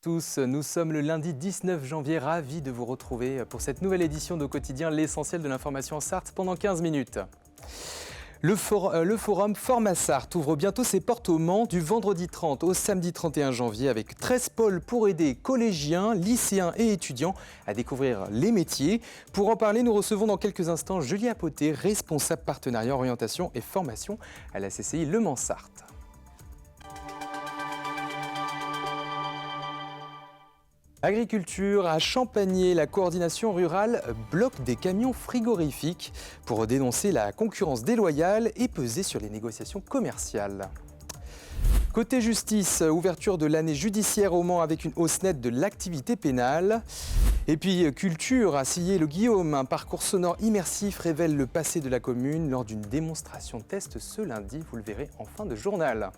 Tous, nous sommes le lundi 19 janvier, ravis de vous retrouver pour cette nouvelle édition de Quotidien, l'essentiel de l'information en Sarthe pendant 15 minutes. Le forum Forma Sarthe ouvre bientôt ses portes au Mans du vendredi 30 au samedi 31 janvier avec 13 pôles pour aider collégiens, lycéens et étudiants à découvrir les métiers. Pour en parler, nous recevons dans quelques instants Julia Poté, responsable partenariat, orientation et formation à la CCI Le Mans Sarthe. Agriculture, à Champagné, la coordination rurale bloque des camions frigorifiques pour dénoncer la concurrence déloyale et peser sur les négociations commerciales. Côté justice, ouverture de l'année judiciaire au Mans avec une hausse nette de l'activité pénale. Et puis culture, à Sillé-le-Guillaume, un parcours sonore immersif révèle le passé de la commune lors d'une démonstration test ce lundi. Vous le verrez en fin de journal.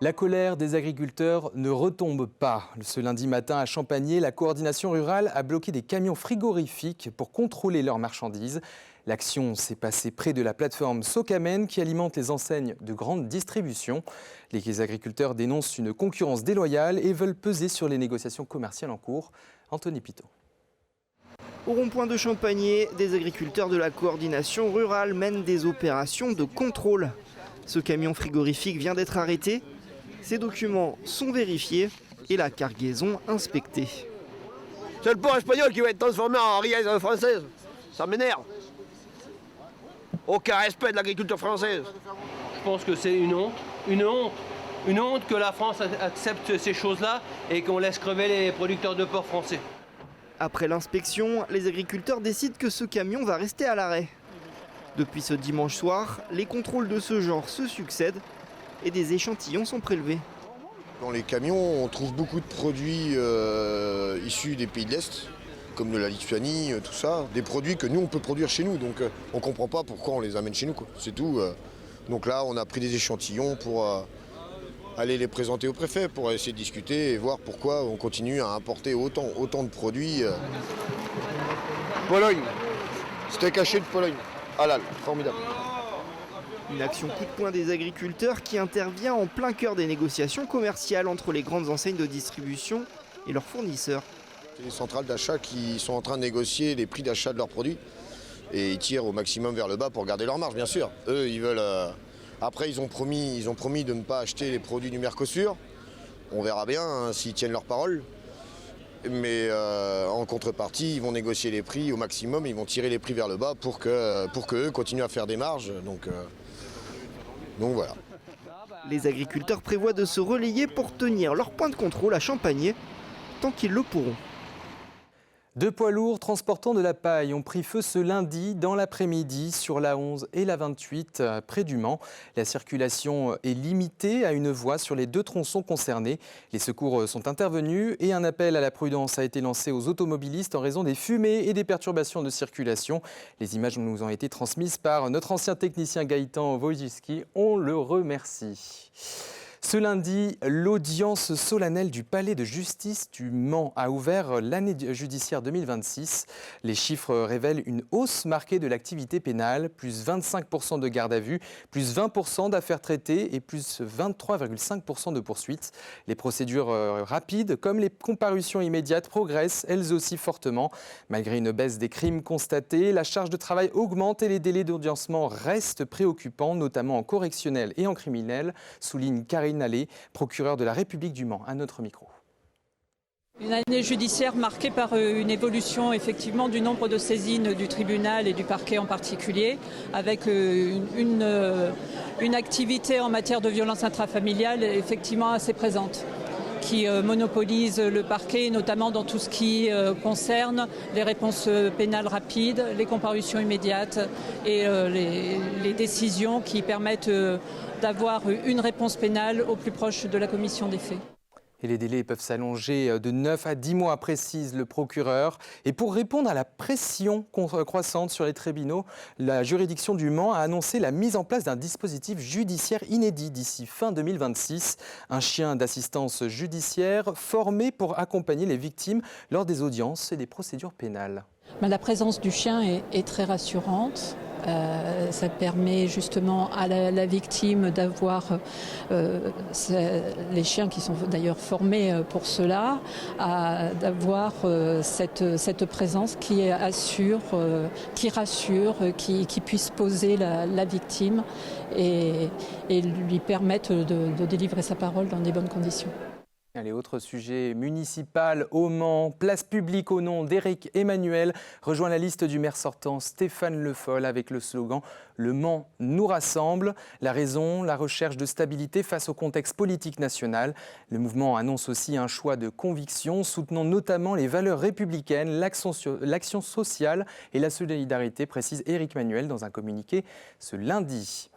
La colère des agriculteurs ne retombe pas. Ce lundi matin à Champagné, la coordination rurale a bloqué des camions frigorifiques pour contrôler leurs marchandises. L'action s'est passée près de la plateforme Socamen qui alimente les enseignes de grande distribution. Les agriculteurs dénoncent une concurrence déloyale et veulent peser sur les négociations commerciales en cours. Anthony Pitot. Au rond-point de Champagné, des agriculteurs de la coordination rurale mènent des opérations de contrôle. Ce camion frigorifique vient d'être arrêté. Ces documents sont vérifiés et la cargaison inspectée. C'est le port espagnol qui va être transformé en riaise française. Ça m'énerve. Aucun respect de l'agriculture française. Je pense que c'est une honte que la France accepte ces choses-là et qu'on laisse crever les producteurs de porc français. Après l'inspection, les agriculteurs décident que ce camion va rester à l'arrêt. Depuis ce dimanche soir, les contrôles de ce genre se succèdent et des échantillons sont prélevés. Dans les camions, on trouve beaucoup de produits issus des pays de l'Est, comme de la Lituanie, tout ça. Des produits que nous, on peut produire chez nous, donc on ne comprend pas pourquoi on les amène chez nous, quoi. C'est tout. Donc là, on a pris des échantillons pour aller les présenter au préfet, pour essayer de discuter et voir pourquoi on continue à importer autant de produits. Pologne, steak haché de Pologne, halal, formidable. Une action coup de poing des agriculteurs qui intervient en plein cœur des négociations commerciales entre les grandes enseignes de distribution et leurs fournisseurs. C'est les centrales d'achat qui sont en train de négocier les prix d'achat de leurs produits et ils tirent au maximum vers le bas pour garder leur marge, bien sûr. Eux, ils veulent. Après, ils ont promis de ne pas acheter les produits du Mercosur. On verra bien hein, s'ils tiennent leur parole. Mais en contrepartie, ils vont négocier les prix au maximum, ils vont tirer les prix vers le bas pour que eux continuent à faire des marges. Donc voilà. Les agriculteurs prévoient de se relayer pour tenir leur point de contrôle à Champagné tant qu'ils le pourront. Deux poids lourds transportant de la paille ont pris feu ce lundi dans l'après-midi sur la 11 et la 28 près du Mans. La circulation est limitée à une voie sur les deux tronçons concernés. Les secours sont intervenus et un appel à la prudence a été lancé aux automobilistes en raison des fumées et des perturbations de circulation. Les images nous ont été transmises par notre ancien technicien Gaëtan Wojcicki. On le remercie. Ce lundi, l'audience solennelle du Palais de justice du Mans a ouvert l'année judiciaire 2026. Les chiffres révèlent une hausse marquée de l'activité pénale, plus 25% de garde à vue, plus 20% d'affaires traitées et plus 23,5% de poursuites. Les procédures rapides, comme les comparutions immédiates, progressent elles aussi fortement. Malgré une baisse des crimes constatés, la charge de travail augmente et les délais d'audiencement restent préoccupants, notamment en correctionnel et en criminel, souligne Karine Allais, procureur de la République du Mans, à notre micro. Une année judiciaire marquée par une évolution effectivement du nombre de saisines du tribunal et du parquet en particulier, avec une activité en matière de violence intrafamiliale effectivement assez présente, qui monopolise le parquet, notamment dans tout ce qui concerne les réponses pénales rapides, les comparutions immédiates et les décisions qui permettent d'avoir une réponse pénale au plus proche de la commission des faits. Et les délais peuvent s'allonger de 9 à 10 mois, précise le procureur. Et pour répondre à la pression croissante sur les tribunaux, la juridiction du Mans a annoncé la mise en place d'un dispositif judiciaire inédit d'ici fin 2026. Un chien d'assistance judiciaire formé pour accompagner les victimes lors des audiences et des procédures pénales. La présence du chien est très rassurante. Ça permet justement à la victime d'avoir les chiens qui sont d'ailleurs formés pour cela, d'avoir cette présence qui assure, qui rassure, qui puisse poser la victime et lui permettre de délivrer sa parole dans des bonnes conditions. Allez, autre sujet municipal au Mans, place publique au nom d'Éric Emmanuel rejoint la liste du maire sortant Stéphane Le Foll avec le slogan « Le Mans nous rassemble ». La raison, la recherche de stabilité face au contexte politique national. Le mouvement annonce aussi un choix de conviction, soutenant notamment les valeurs républicaines, l'action sociale et la solidarité, précise Éric Emmanuel dans un communiqué ce lundi.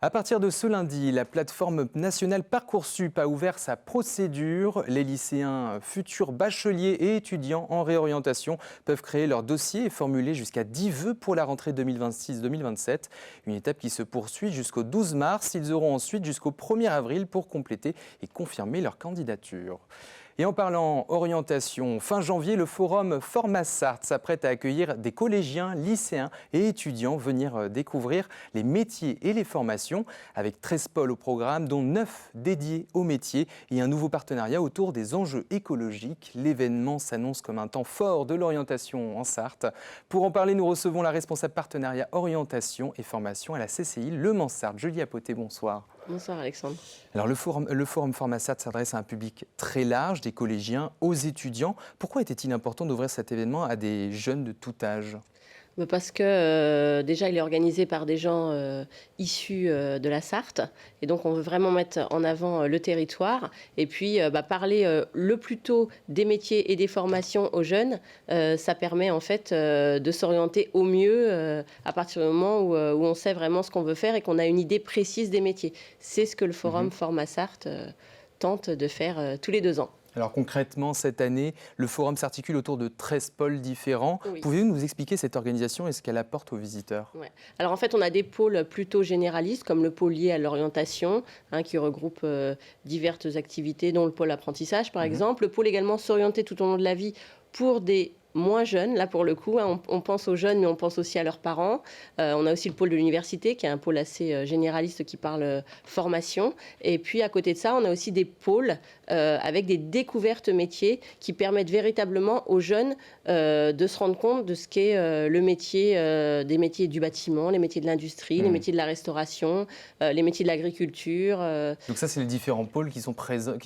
À partir de ce lundi, la plateforme nationale Parcoursup a ouvert sa procédure. Les lycéens, futurs bacheliers et étudiants en réorientation peuvent créer leur dossier et formuler jusqu'à 10 vœux pour la rentrée 2026-2027. Une étape qui se poursuit jusqu'au 12 mars. Ils auront ensuite jusqu'au 1er avril pour compléter et confirmer leur candidature. Et en parlant orientation, fin janvier, le forum Format Sarthe s'apprête à accueillir des collégiens, lycéens et étudiants venir découvrir les métiers et les formations avec 13 pôles au programme, dont 9 dédiés aux métiers et un nouveau partenariat autour des enjeux écologiques. L'événement s'annonce comme un temps fort de l'orientation en Sarthe. Pour en parler, nous recevons la responsable partenariat orientation et formation à la CCI Le Mans Sarthe. Julie Apoté, bonsoir. Bonsoir Alexandre. Alors le forum Format Sarthe s'adresse à un public très large, des collégiens aux étudiants. Pourquoi était-il important d'ouvrir cet événement à des jeunes de tout âge ? Parce que déjà, il est organisé par des gens issus de la Sarthe. Et donc, on veut vraiment mettre en avant le territoire. Et puis, parler le plus tôt des métiers et des formations aux jeunes, ça permet en fait de s'orienter au mieux à partir du moment où on sait vraiment ce qu'on veut faire et qu'on a une idée précise des métiers. C'est ce que le forum Format Sarthe tente de faire tous les 2 ans. Alors concrètement, cette année, le forum s'articule autour de 13 pôles différents. Oui. Pouvez-vous nous expliquer cette organisation et ce qu'elle apporte aux visiteurs ? Ouais. Alors en fait, on a des pôles plutôt généralistes, comme le pôle lié à l'orientation, qui regroupe diverses activités, dont le pôle apprentissage par exemple. Le pôle également s'orienter tout au long de la vie pour des moins jeunes, là pour le coup, on pense aux jeunes mais on pense aussi à leurs parents. On a aussi le pôle de l'université qui est un pôle assez généraliste qui parle formation. Et puis à côté de ça, on a aussi des pôles avec des découvertes métiers qui permettent véritablement aux jeunes de se rendre compte de ce qu'est le métier, des métiers du bâtiment, les métiers de l'industrie, les métiers de la restauration, les métiers de l'agriculture. Donc ça, c'est les différents pôles qui seront présents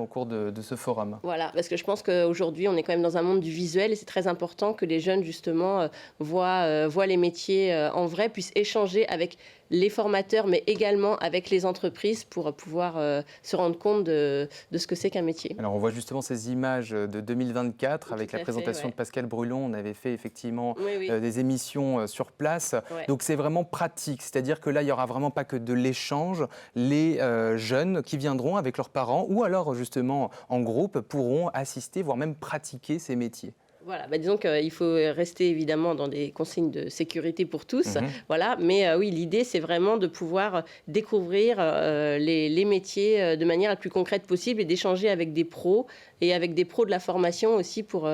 au cours de ce forum. Voilà, parce que je pense qu'aujourd'hui, on est quand même dans un monde du visuel et c'est très important que les jeunes, justement, voient les métiers en vrai, puissent échanger avec les formateurs, mais également avec les entreprises pour pouvoir se rendre compte de ce que c'est qu'un métier. Alors on voit justement ces images de 2024 avec la présentation de Pascal Brulon. On avait fait effectivement Oui. des émissions sur place. Ouais. Donc c'est vraiment pratique, c'est-à-dire que là, il n'y aura vraiment pas que de l'échange. Les jeunes qui viendront avec leurs parents ou alors justement en groupe pourront assister, voire même pratiquer ces métiers. Voilà, disons qu'il faut rester évidemment dans des consignes de sécurité pour tous. Voilà, mais oui, l'idée, c'est vraiment de pouvoir découvrir les métiers de manière la plus concrète possible et d'échanger avec des pros et avec des pros de la formation aussi pour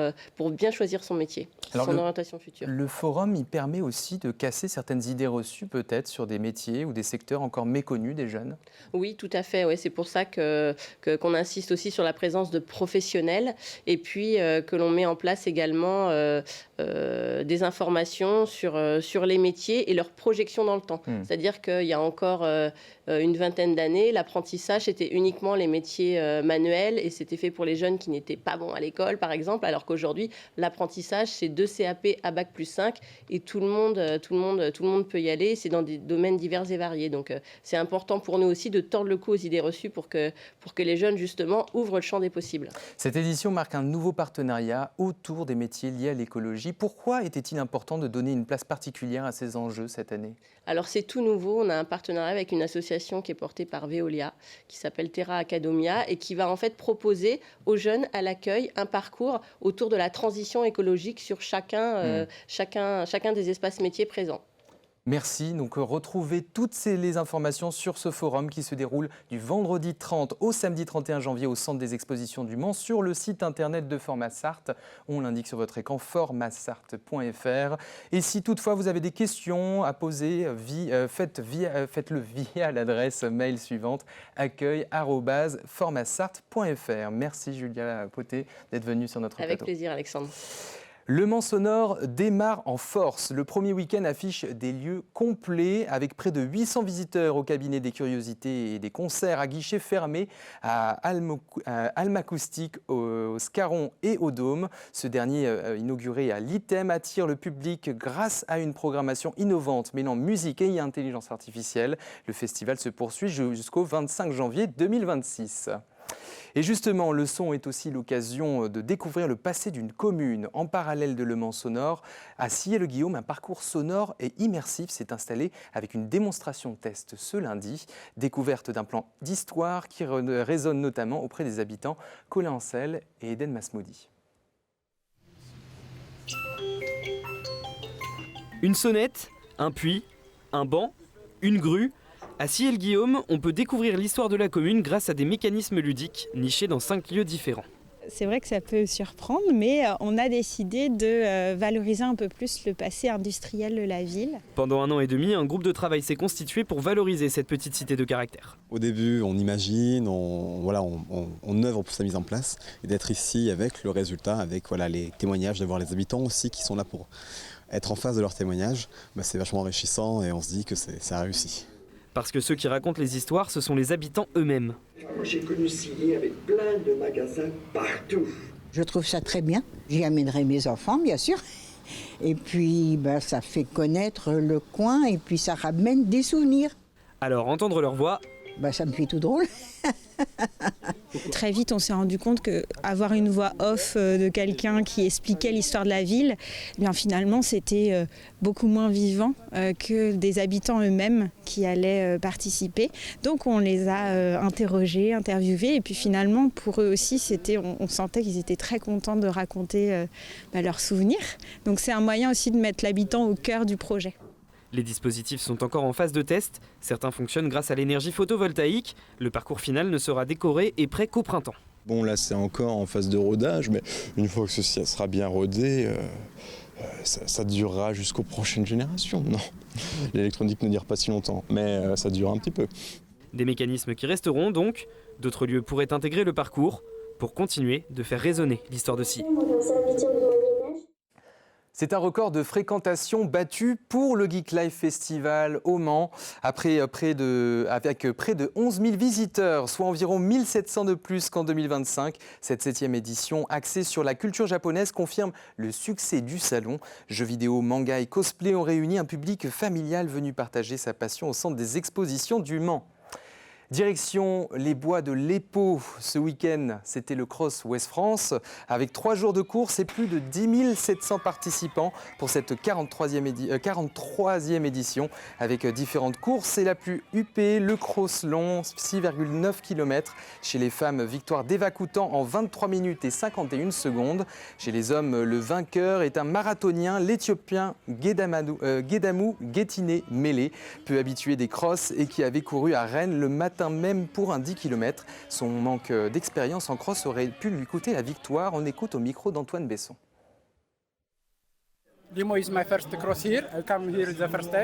bien choisir son métier, son orientation future. Le forum, il permet aussi de casser certaines idées reçues peut-être sur des métiers ou des secteurs encore méconnus des jeunes. Oui, tout à fait. Ouais, c'est pour ça qu'on insiste aussi sur la présence de professionnels et puis que l'on met en place également des informations sur les métiers et leur projection dans le temps. C'est-à-dire qu'il y a encore une vingtaine d'années, l'apprentissage, c'était uniquement les métiers manuels et c'était fait pour les jeunes qui n'étaient pas bons à l'école, par exemple, alors qu'aujourd'hui, l'apprentissage, c'est 2 CAP à Bac+5 et tout le monde peut y aller. C'est dans des domaines divers et variés. Donc, c'est important pour nous aussi de tordre le cou aux idées reçues pour que les jeunes, justement, ouvrent le champ des possibles. Cette édition marque un nouveau partenariat autour des métiers liés à l'écologie. Pourquoi était-il important de donner une place particulière à ces enjeux cette année ? Alors c'est tout nouveau, on a un partenariat avec une association qui est portée par Veolia, qui s'appelle Terra Academia et qui va en fait proposer aux jeunes à l'accueil un parcours autour de la transition écologique sur chacun des espaces métiers présents. Merci. Donc retrouvez toutes les informations sur ce forum qui se déroule du vendredi 30 au samedi 31 janvier au Centre des expositions du Mans sur le site internet de Format-Sarthe. On l'indique sur votre écran, formatsarthe.fr. Et si toutefois vous avez des questions à poser, faites-le via l'adresse mail suivante, accueil@formatsarthe.fr. Merci Julia Poté d'être venue sur notre plateau. Avec plaisir Alexandre. Le Mans Sonore démarre en force. Le premier week-end affiche des lieux complets avec près de 800 visiteurs au cabinet des curiosités et des concerts à guichets fermés à Almacoustique, au Scarron et au Dôme. Ce dernier, inauguré à l'ITEM, attire le public grâce à une programmation innovante mêlant musique et intelligence artificielle. Le festival se poursuit jusqu'au 25 janvier 2026. Et justement, le son est aussi l'occasion de découvrir le passé d'une commune. En parallèle de Le Mans Sonore, à Sillé-le-Guillaume, un parcours sonore et immersif s'est installé avec une démonstration test ce lundi. Découverte d'un plan d'histoire qui résonne notamment auprès des habitants Colin Ancel et Eden Masmoudi. Une sonnette, un puits, un banc, une grue. À Sillé-le-Guillaume, on peut découvrir l'histoire de la commune grâce à des mécanismes ludiques nichés dans 5 lieux différents. C'est vrai que ça peut surprendre, mais on a décidé de valoriser un peu plus le passé industriel de la ville. Pendant 1 an et demi, un groupe de travail s'est constitué pour valoriser cette petite cité de caractère. Au début, on imagine, on œuvre pour sa mise en place et d'être ici avec le résultat, avec les témoignages, de voir les habitants aussi qui sont là pour être en face de leurs témoignages, c'est vachement enrichissant et on se dit que ça a réussi. Parce que ceux qui racontent les histoires, ce sont les habitants eux-mêmes. Moi, j'ai connu Sillé avec plein de magasins partout. Je trouve ça très bien. J'y amènerai mes enfants, bien sûr. Et puis, ça fait connaître le coin et puis ça ramène des souvenirs. Alors, entendre leur voix... ça me fait tout drôle. Très vite, on s'est rendu compte qu'avoir une voix off de quelqu'un qui expliquait l'histoire de la ville, finalement, c'était beaucoup moins vivant que des habitants eux-mêmes qui allaient participer. Donc, on les a interrogés, interviewés. Et puis, finalement, pour eux aussi, on sentait qu'ils étaient très contents de raconter leurs souvenirs. Donc, c'est un moyen aussi de mettre l'habitant au cœur du projet. Les dispositifs sont encore en phase de test. Certains fonctionnent grâce à l'énergie photovoltaïque. Le parcours final ne sera décoré et prêt qu'au printemps. Bon, là, c'est encore en phase de rodage, mais une fois que ceci sera bien rodé, ça durera jusqu'aux prochaines générations. Non, l'électronique ne dure pas si longtemps, mais ça dure un petit peu. Des mécanismes qui resteront donc. D'autres lieux pourraient intégrer le parcours pour continuer de faire résonner l'histoire de Sillé. C'est un record de fréquentation battu pour le Geek Life Festival au Mans, avec près de 11 000 visiteurs, soit environ 1 700 de plus qu'en 2025. Cette 7e édition, axée sur la culture japonaise, confirme le succès du salon. Jeux vidéo, manga et cosplay ont réuni un public familial venu partager sa passion au centre des expositions du Mans. Direction les bois de l'Épau. Ce week-end, c'était le Cross Ouest France avec 3 jours de course et plus de 10 700 participants pour cette 43e édition avec différentes courses et la plus huppée, le cross long, 6,9 km. Chez les femmes, victoire d'Eva Coutan en 23 minutes et 51 secondes. Chez les hommes, le vainqueur est un marathonien, l'Éthiopien Gedamou Getine Mele, peu habitué des crosses et qui avait couru à Rennes le matin même pour un 10 km. Son manque d'expérience en cross aurait pu lui coûter la victoire. On écoute au micro d'Antoine Besson.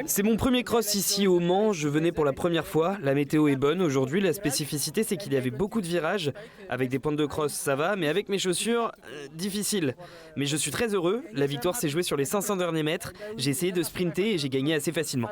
C'est mon premier cross ici au Mans, je venais pour la première fois. La météo est bonne aujourd'hui, la spécificité c'est qu'il y avait beaucoup de virages. Avec des pentes de cross ça va, mais avec mes chaussures, difficile. Mais je suis très heureux, la victoire s'est jouée sur les 500 derniers mètres. J'ai essayé de sprinter et j'ai gagné assez facilement.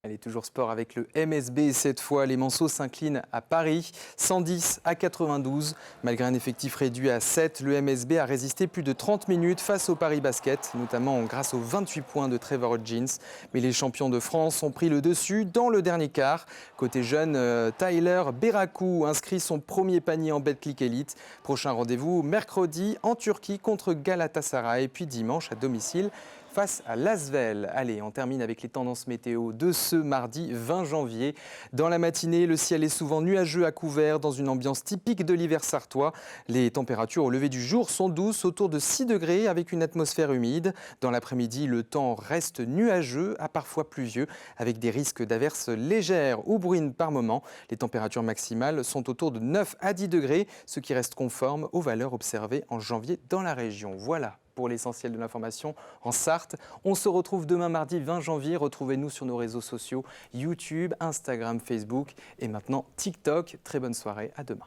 Elle est toujours sport avec le MSB. Cette fois, les Manceaux s'inclinent à Paris, 110 à 92. Malgré un effectif réduit à 7, le MSB a résisté plus de 30 minutes face au Paris Basket, notamment grâce aux 28 points de Trevor Hodgins. Mais les champions de France ont pris le dessus dans le dernier quart. Côté jeune, Tyler Berakou inscrit son premier panier en Betclic Elite. Prochain rendez-vous mercredi en Turquie contre Galatasaray, puis dimanche à domicile face à l'Asvel. Allez, on termine avec les tendances météo de ce mardi 20 janvier. Dans la matinée, le ciel est souvent nuageux à couvert dans une ambiance typique de l'hiver sartois. Les températures au lever du jour sont douces, autour de 6 degrés avec une atmosphère humide. Dans l'après-midi, le temps reste nuageux à parfois pluvieux avec des risques d'averses légères ou bruines par moment. Les températures maximales sont autour de 9 à 10 degrés, ce qui reste conforme aux valeurs observées en janvier dans la région. Voilà pour l'essentiel de l'information en Sarthe. On se retrouve demain mardi 20 janvier. Retrouvez-nous sur nos réseaux sociaux YouTube, Instagram, Facebook et maintenant TikTok. Très bonne soirée, à demain.